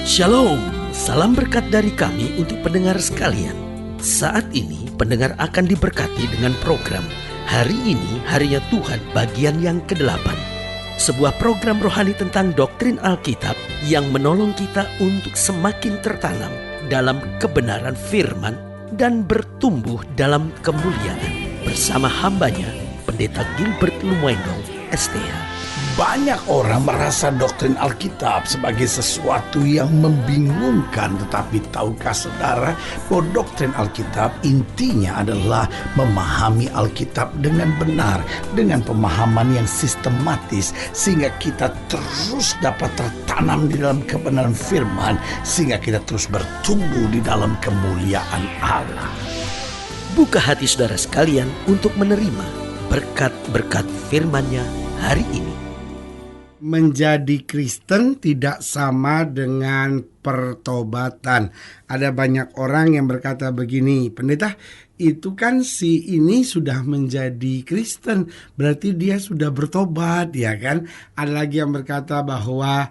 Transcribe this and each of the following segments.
Shalom, salam berkat dari kami untuk pendengar sekalian. Saat ini pendengar akan diberkati dengan program Hari Ini Harinya Tuhan bagian yang ke-8. Sebuah program rohani tentang doktrin Alkitab yang menolong kita untuk semakin tertanam dalam kebenaran firman dan bertumbuh dalam kemuliaan. Bersama hambanya, Pendeta Gilbert Lumwendong, STH. Banyak orang merasa doktrin Alkitab sebagai sesuatu yang membingungkan. Tetapi tahukah saudara bahwa doktrin Alkitab intinya adalah memahami Alkitab dengan benar, dengan pemahaman yang sistematis, sehingga kita terus dapat tertanam di dalam kebenaran firman, sehingga kita terus bertumbuh di dalam kemuliaan Allah. Buka hati saudara sekalian untuk menerima berkat-berkat firman-Nya hari ini. Menjadi Kristen tidak sama dengan pertobatan. Ada banyak orang yang berkata begini, pendeta, itu kan si ini sudah menjadi Kristen, berarti dia sudah bertobat, ya kan? Ada lagi yang berkata bahwa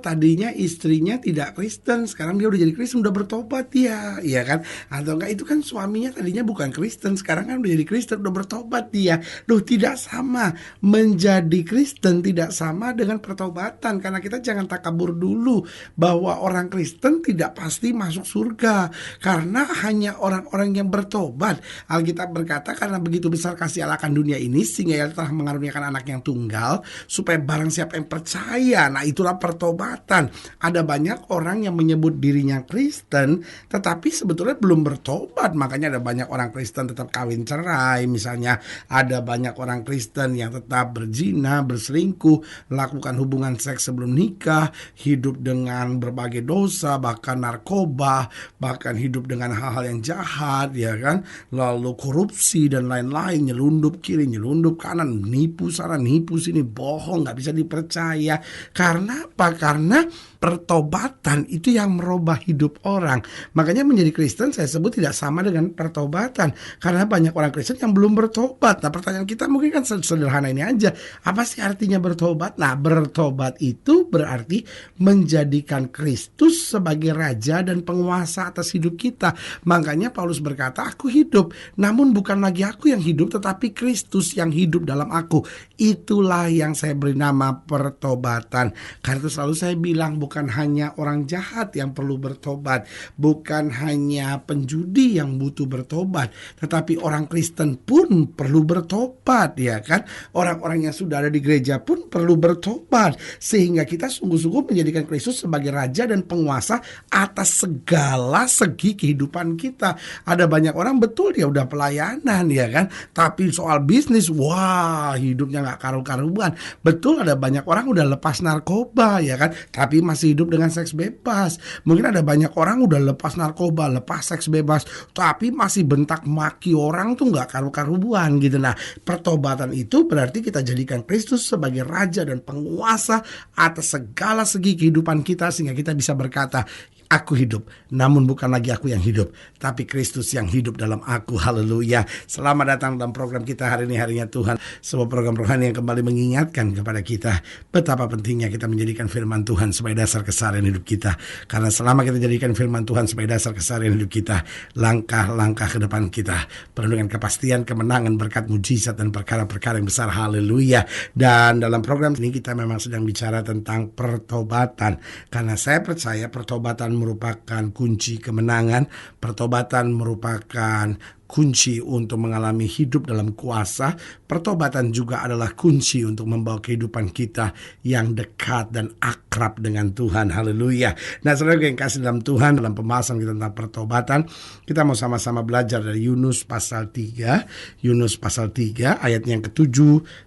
tadinya istrinya tidak Kristen, sekarang dia udah jadi Kristen, udah bertobat dia, ya kan? Atau enggak, itu kan suaminya tadinya bukan Kristen, sekarang kan udah jadi Kristen, udah bertobat dia. Loh, tidak sama. Menjadi Kristen tidak sama dengan pertobatan, karena kita jangan takabur dulu bahwa orang Kristen tidak pasti masuk surga, karena hanya orang-orang yang bertobat. Alkitab berkata, karena begitu besar kasih Allah akan dunia ini, sehingga Ia telah mengaruniakan anak yang tunggal, supaya barang siapa yang percaya. Nah, itulah pertobatan. Ada banyak orang yang menyebut dirinya Kristen, tetapi sebetulnya belum bertobat. Makanya ada banyak orang Kristen tetap kawin cerai. Misalnya ada banyak orang Kristen yang tetap berzina, berselingkuh, melakukan hubungan seks sebelum nikah, hidup dengan berbagai dosa, bahkan narkoba, bahkan hidup dengan hal-hal yang jahat, ya kan? Lalu korupsi dan lain-lain, nyelundup kiri, nyelundup kanan, nipu sana, nipu sini, bohong, gak bisa dipercaya. Karena apa? Karena pertobatan itu yang merubah hidup orang. Makanya menjadi Kristen saya sebut tidak sama dengan pertobatan, karena banyak orang Kristen yang belum bertobat. Nah, pertanyaan kita mungkin kan sederhana ini aja, apa sih artinya bertobat? Nah, bertobat itu berarti menjadikan Kristus sebagai raja dan penguasa atas hidup kita. Makanya Paulus berkata, aku hidup, namun bukan lagi aku yang hidup, tetapi Kristus yang hidup dalam aku. Itulah yang saya beri nama pertobatan. Karena itu selalu saya bilang, bukan hanya orang jahat yang perlu bertobat, bukan hanya penjudi yang butuh bertobat, tetapi orang Kristen pun perlu bertobat, ya kan? Orang-orang yang sudah ada di gereja pun perlu bertobat, sehingga kita sungguh-sungguh menjadikan Kristus sebagai raja dan penguasa atas segala segi kehidupan kita. Ada banyak orang, betul dia udah pelayanan, ya kan, tapi soal bisnis, wah, hidupnya gak karu-karuan. Betul ada banyak orang udah lepas narkoba, ya kan, tapi masih hidup dengan seks bebas. Mungkin ada banyak orang udah lepas narkoba, lepas seks bebas, tapi masih bentak maki orang tuh gak karu-karuan gitu. Nah, pertobatan itu berarti kita jadikan Kristus sebagai raja dan penguasa atas segala segi kehidupan kita, sehingga kita bisa berkata, aku hidup, namun bukan lagi aku yang hidup, tapi Kristus yang hidup dalam aku. Haleluya. Selamat datang dalam program kita hari ini, Harinya Tuhan. Sebuah program rohani yang kembali mengingatkan kepada kita betapa pentingnya kita menjadikan firman Tuhan sebagai dasar keseharian hidup kita. Karena selama kita jadikan firman Tuhan sebagai dasar keseharian hidup kita, langkah-langkah ke depan kita penuh dengan kepastian, kemenangan, berkat, mujizat, dan perkara-perkara yang besar. Haleluya. Dan dalam program ini kita memang sedang bicara tentang pertobatan, karena saya percaya pertobatan merupakan kunci kemenangan. Pertobatan merupakan kunci untuk mengalami hidup dalam kuasa. Pertobatan juga adalah kunci untuk membawa kehidupan kita yang dekat dan akrab dengan Tuhan. Haleluya. Nah, saudara yang kasih dalam Tuhan, dalam pembahasan kita tentang pertobatan, kita mau sama-sama belajar dari Yunus pasal 3. Yunus pasal 3 ayatnya yang ke-7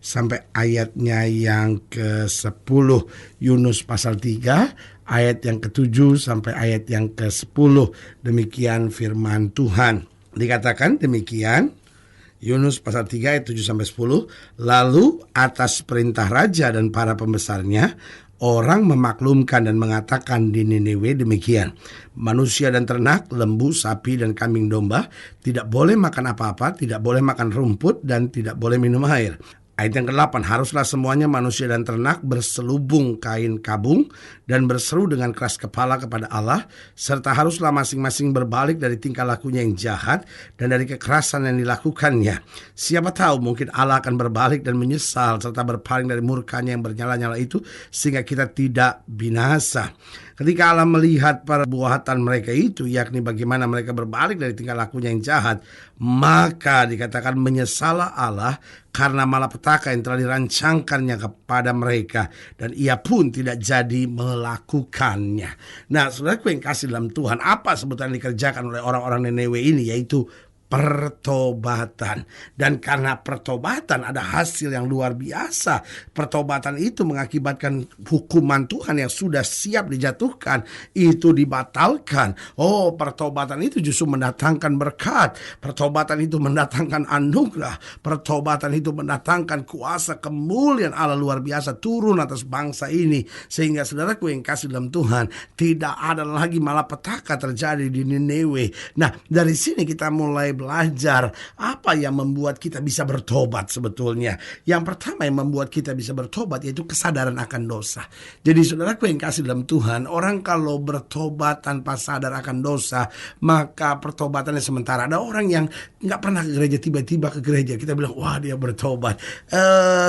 sampai ayatnya yang ke-10. Yunus pasal 3 ayat yang ke-7 sampai ayat yang ke-10. Demikian firman Tuhan. Dikatakan demikian, Yunus pasal 3 ayat 7 sampai 10. Lalu atas perintah raja dan para pembesarnya, orang memaklumkan dan mengatakan di Niniwe demikian: manusia dan ternak, lembu, sapi, dan kambing domba tidak boleh makan apa-apa, tidak boleh makan rumput, dan tidak boleh minum air. Ayat yang ke-8, haruslah semuanya manusia dan ternak berselubung kain kabung dan berseru dengan keras kepala kepada Allah, serta haruslah masing-masing berbalik dari tingkah lakunya yang jahat dan dari kekerasan yang dilakukannya. Siapa tahu mungkin Allah akan berbalik dan menyesal serta berpaling dari murkanya yang bernyala-nyala itu sehingga kita tidak binasa. Ketika Allah melihat perbuatan mereka itu, yakni bagaimana mereka berbalik dari tingkah lakunya yang jahat, maka dikatakan menyesallah Allah karena malapetaka yang telah dirancangkannya kepada mereka, dan ia pun tidak jadi melakukannya. Nah, saudaraku yang kasih dalam Tuhan, apa sebetulnya dikerjakan oleh orang-orang Nineve ini? Yaitu pertobatan. Dan karena pertobatan ada hasil yang luar biasa. Pertobatan itu mengakibatkan hukuman Tuhan yang sudah siap dijatuhkan itu dibatalkan. Oh, pertobatan itu justru mendatangkan berkat. Pertobatan itu mendatangkan anugerah. Pertobatan itu mendatangkan kuasa kemuliaan Allah luar biasa turun atas bangsa ini, sehingga saudaraku yang kasih dalam Tuhan, tidak ada lagi malapetaka terjadi di Nineve. Nah, dari sini kita mulai belajar apa yang membuat kita bisa bertobat sebetulnya. Yang pertama yang membuat kita bisa bertobat yaitu kesadaran akan dosa. Jadi saudaraku yang kasih dalam Tuhan, orang kalau bertobat tanpa sadar akan dosa, maka pertobatannya sementara. Ada orang yang nggak pernah ke gereja, tiba-tiba ke gereja, kita bilang wah dia bertobat.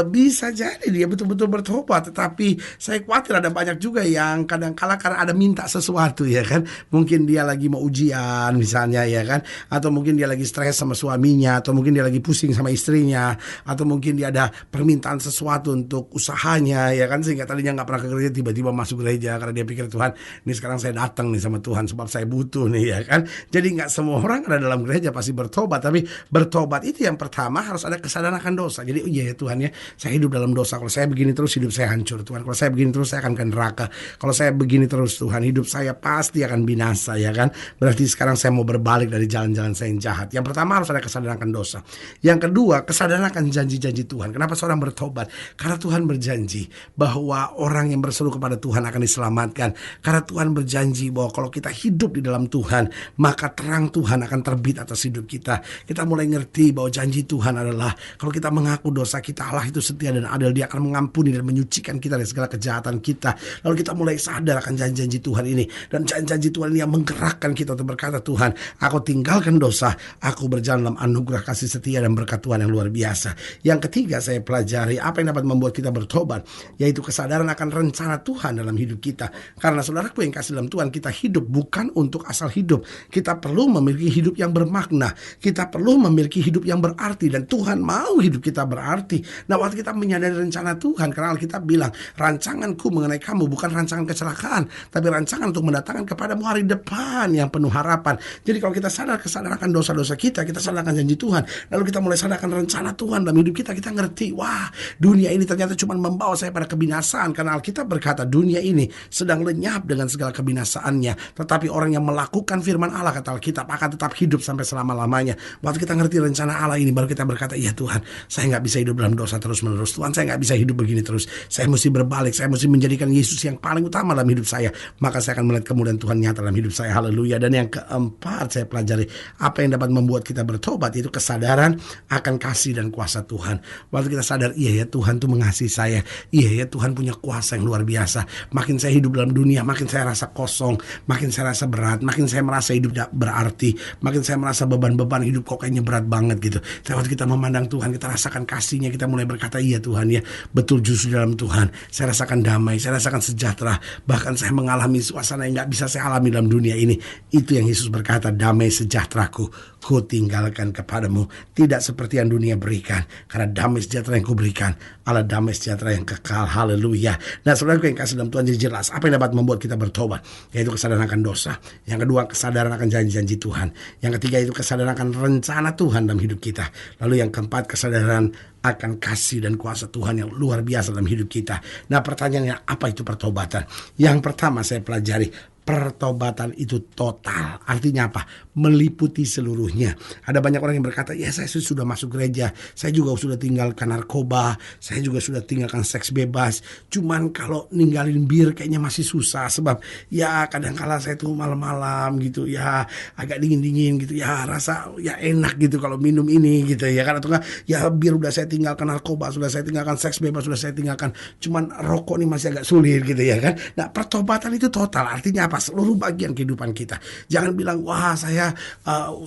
Bisa jadi dia betul-betul bertobat, tetapi saya khawatir ada banyak juga yang kadang-kala karena ada minta sesuatu, ya kan. Mungkin dia lagi mau ujian misalnya, ya kan, atau mungkin dia lagi stres sama suaminya, atau mungkin dia lagi pusing sama istrinya, atau mungkin dia ada permintaan sesuatu untuk usahanya, ya kan, sehingga tadinya nggak pernah ke gereja tiba-tiba masuk gereja karena dia pikir Tuhan, ini sekarang saya datang nih sama Tuhan sebab saya butuh nih, ya kan. Jadi nggak semua orang ada dalam gereja pasti bertobat, tapi bertobat itu yang pertama harus ada kesadaran akan dosa. Jadi oh iya ya Tuhan ya, saya hidup dalam dosa. Kalau saya begini terus hidup saya hancur Tuhan. Kalau saya begini terus saya akan ke neraka. Kalau saya begini terus Tuhan, hidup saya pasti akan binasa, ya kan. Berarti sekarang saya mau berbalik dari jalan-jalan saya yang jahat. Yang pertama harus ada kesadaran akan dosa. Yang kedua, kesadaran akan janji-janji Tuhan. Kenapa seorang bertobat? Karena Tuhan berjanji bahwa orang yang berseru kepada Tuhan akan diselamatkan. Karena Tuhan berjanji bahwa kalau kita hidup di dalam Tuhan, maka terang Tuhan akan terbit atas hidup kita. Kita mulai ngerti bahwa janji Tuhan adalah kalau kita mengaku dosa kita, Allah itu setia dan adil. Dia akan mengampuni dan menyucikan kita dari segala kejahatan kita. Lalu kita mulai sadar akan janji-janji Tuhan ini. Dan janji-janji Tuhan ini yang menggerakkan kita untuk berkata, Tuhan, aku tinggalkan dosa, aku berjalan dalam anugerah kasih setia dan berkat Tuhan yang luar biasa. Yang ketiga saya pelajari apa yang dapat membuat kita bertobat, yaitu kesadaran akan rencana Tuhan dalam hidup kita. Karena saudaraku yang kasih dalam Tuhan, kita hidup bukan untuk asal hidup. Kita perlu memiliki hidup yang bermakna. Kita perlu memiliki hidup yang berarti, dan Tuhan mau hidup kita berarti. Nah, waktu kita menyadari rencana Tuhan, karena Alkitab bilang, rancanganku mengenai kamu bukan rancangan kecelakaan, tapi rancangan untuk mendatangkan kepadamu hari depan yang penuh harapan. Jadi kalau kita kesadaran dosa-dosa kita sadarkan janji Tuhan, lalu kita mulai sadarkan rencana Tuhan dalam hidup kita, kita ngerti, wah, dunia ini ternyata cuma membawa saya pada kebinasaan. Karena Alkitab berkata, dunia ini sedang lenyap dengan segala kebinasaannya, tetapi orang yang melakukan firman Allah, kata Alkitab, akan tetap hidup sampai selama-lamanya. Waktu kita ngerti rencana Allah ini, baru kita berkata, iya Tuhan, saya nggak bisa hidup dalam dosa terus-menerus. Tuhan, saya nggak bisa hidup begini terus. Saya mesti berbalik, saya mesti menjadikan Yesus yang paling utama dalam hidup saya. Maka saya akan melihat kemuliaan Tuhan nyata dalam hidup saya. Haleluya. Dan yang keempat saya pelajari apa yang dapat membuat kita bertobat, itu kesadaran akan kasih dan kuasa Tuhan. Waktu kita sadar, iya ya Tuhan tuh mengasihi saya, iya ya Tuhan punya kuasa yang luar biasa. Makin saya hidup dalam dunia, makin saya rasa kosong, makin saya rasa berat, makin saya merasa hidup tidak berarti, makin saya merasa beban-beban hidup kok kayaknya berat banget gitu. Tapi waktu kita memandang Tuhan, kita rasakan kasihnya, kita mulai berkata, iya Tuhan ya, betul, justru dalam Tuhan saya rasakan damai, saya rasakan sejahtera, bahkan saya mengalami suasana yang gak bisa saya alami dalam dunia ini. Itu yang Yesus berkata, damai sejahteraku ku tinggalkan kepadamu, tidak seperti yang dunia berikan, karena damai sejahtera yang kuberikan adalah damai sejahtera yang kekal. Haleluya. Nah, saudaraku yang kasih dalam Tuhan, jadi jelas apa yang dapat membuat kita bertobat, yaitu kesadaran akan dosa. Yang kedua, kesadaran akan janji-janji Tuhan. Yang ketiga, itu kesadaran akan rencana Tuhan dalam hidup kita. Lalu yang keempat, kesadaran akan kasih dan kuasa Tuhan yang luar biasa dalam hidup kita. Nah, pertanyaannya, apa itu pertobatan? Yang pertama saya pelajari, pertobatan itu total. Artinya apa? Meliputi seluruhnya. Ada banyak orang yang berkata, ya saya sudah masuk gereja, saya juga sudah tinggalkan narkoba, saya juga sudah tinggalkan seks bebas. Cuman kalau ninggalin bir kayaknya masih susah, sebab ya kadang-kala saya tuh malam-malam gitu ya, agak dingin-dingin gitu ya, rasa ya enak gitu kalau minum ini gitu ya kan. Atau enggak, ya bir udah saya tinggalkan, narkoba sudah saya tinggalkan, seks bebas sudah saya tinggalkan, cuman rokok nih masih agak sulit gitu ya kan. Nah, pertobatan itu total. Artinya apa? Seluruh bagian kehidupan kita. Jangan bilang, wah saya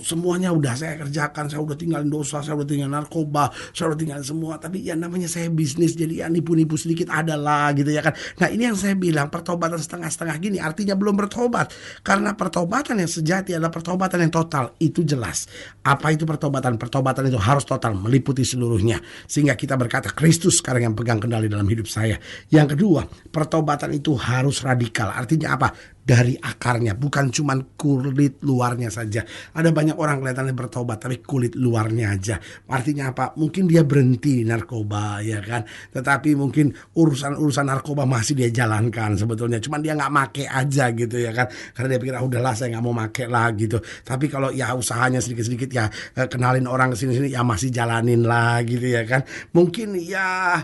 semuanya udah saya kerjakan, saya udah tinggalin dosa, saya udah tinggalin narkoba, saya udah tinggalin semua. Tapi ya namanya saya bisnis, jadi ya nipu-nipu sedikit adalah gitu ya kan. Nah, ini yang saya bilang, pertobatan setengah-setengah gini artinya belum bertobat. Karena pertobatan yang sejati adalah pertobatan yang total. Itu jelas. Apa itu pertobatan? Pertobatan itu harus total, meliputi seluruhnya. Sehingga kita berkata, Kristus sekarang yang pegang kendali dalam hidup saya. Yang kedua, pertobatan itu harus radikal. Artinya apa? Dari akarnya, bukan cuman kulit luarnya saja. Ada banyak orang kelihatannya bertobat tapi kulit luarnya aja. Artinya apa? Mungkin dia berhenti narkoba ya kan, tetapi mungkin urusan narkoba masih dia jalankan sebetulnya, cuman dia nggak make aja gitu ya kan, karena dia pikir udahlah saya nggak mau make lah gitu. Tapi kalau ya usahanya sedikit-sedikit ya, kenalin orang kesini-sini ya masih jalanin lah gitu ya kan. Mungkin ya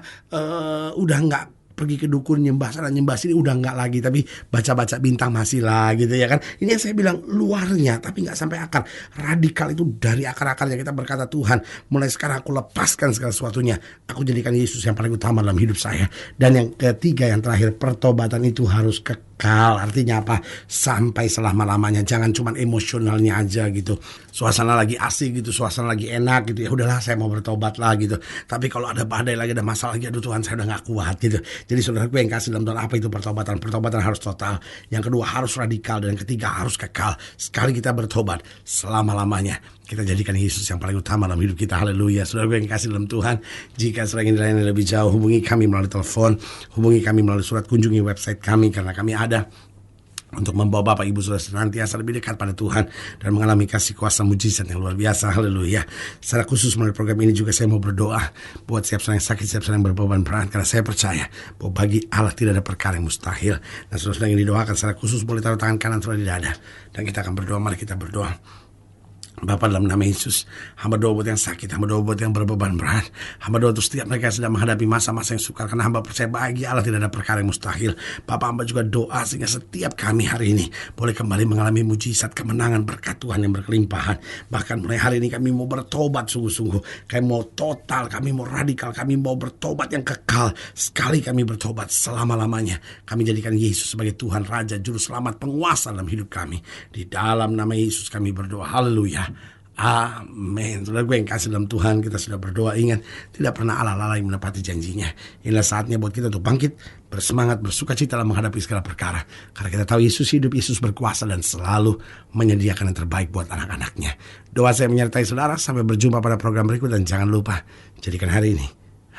udah nggak pergi ke dukun nyembah sana nyembah sini udah enggak lagi, tapi baca-baca bintang masih lah gitu ya kan. Ini yang saya bilang luarnya tapi enggak sampai akar. Radikal itu dari akar-akarnya. Kita berkata, Tuhan mulai sekarang aku lepaskan segala sesuatunya, aku jadikan Yesus yang paling utama dalam hidup saya. Dan yang ketiga, yang terakhir, pertobatan itu harus kekal. Artinya apa? Sampai selama-lamanya. Jangan cuma emosionalnya aja gitu, suasana lagi asik gitu, suasana lagi enak gitu, ya udahlah saya mau bertobat lah gitu. Tapi kalau ada badai lagi, ada masalah lagi, aduh Tuhan saya udah gak kuat gitu. Jadi saudara gue yang kasih dalam Tuhan, apa itu pertobatan? Pertobatan harus total. Yang kedua harus radikal. Dan yang ketiga harus kekal. Sekali kita bertobat, selama-lamanya kita jadikan Yesus yang paling utama dalam hidup kita. Haleluya. Saudara gue yang kasih dalam Tuhan, jika sedang ingin dilayani lebih jauh, hubungi kami melalui telepon, hubungi kami melalui surat, kunjungi website kami, karena kami ada untuk membawa Bapak Ibu Saudara senantiasa lebih dekat pada Tuhan dan mengalami kasih kuasa mujizat yang luar biasa. Haleluya. Secara khusus melalui program ini juga saya mau berdoa buat setiap orang yang sakit, setiap orang yang berbeban berat, karena saya percaya bahwa bagi Allah tidak ada perkara yang mustahil. Dan saudara yang didoakan secara khusus boleh taruh tangan kanan saudara di dada, dan kita akan berdoa. Mari kita berdoa. Bapa, dalam nama Yesus, hamba doa buat yang sakit, hamba doa buat yang berbeban berat, hamba doa untuk setiap mereka yang sedang menghadapi masa-masa yang sukar, karena hamba percaya bagi Allah tidak ada perkara yang mustahil. Bapak, hamba juga doa sehingga setiap kami hari ini boleh kembali mengalami mujizat kemenangan berkat Tuhan yang berkelimpahan. Bahkan mulai hari ini kami mau bertobat sungguh-sungguh, kami mau total, kami mau radikal, kami mau bertobat yang kekal. Sekali kami bertobat, selama-lamanya kami jadikan Yesus sebagai Tuhan, Raja, Juru Selamat, Penguasa dalam hidup kami. Di dalam nama Yesus kami berdoa. Haleluya. Amin. Saudara gue yang kasih dalam Tuhan, kita sudah berdoa. Ingat, tidak pernah Allah lalai menepati janjinya. Inilah saatnya buat kita untuk bangkit, bersemangat, bersuka cita dalam menghadapi segala perkara. Karena kita tahu Yesus hidup, Yesus berkuasa dan selalu menyediakan yang terbaik buat anak-anaknya. Doa saya menyertai saudara. Sampai berjumpa pada program berikut, dan jangan lupa jadikan hari ini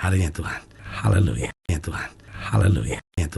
harinya Tuhan. Haleluya. Ya Tuhan. Haleluya. Ya Tuhan.